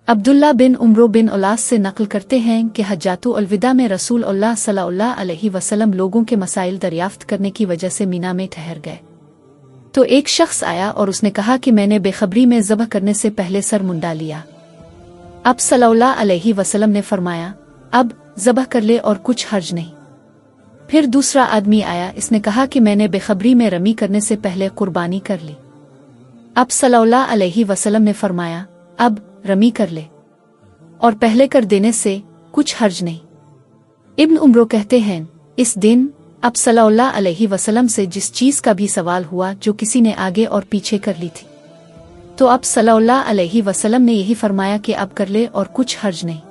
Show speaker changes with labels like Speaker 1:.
Speaker 1: अब्दुल्ला बिन उम्रो बिन उलास से नकल करते हैं कि हज्जातुल अलविदा में रसूल अल्लाह सल्लल्लाहु अलैहि वसल्लम लोगों के मसाइल दरियाफ्त करने की वजह से मीना में ठहर गए। तो एक शख्स आया और उसने कहा कि मैंने बेखबरी में ज़बह करने से पहले सर मुंडा लिया। अब सल्लल्लाहु अलैहि वसल्लम ने फरमाया, अब ज़बह कर ले और कुछ हर्ज नहीं। फिर दूसरा आदमी आया, इसने कहा कि मैंने बेखबरी में रमी करने से पहले कुर्बानी कर ली। अब सल्लल्लाहु अलैहि वसल्लम ने फरमाया, अब रमी कर ले और पहले कर देने से कुछ हर्ज नहीं। इब्न उम्रो कहते हैं, इस दिन अब सल्लल्लाहु अलैहि वसल्लम से जिस चीज़ का भी सवाल हुआ जो किसी ने आगे और पीछे कर ली थी, तो अब सल्लल्लाहु अलैहि वसल्लम ने यही फरमाया कि अब कर ले और कुछ हर्ज नहीं।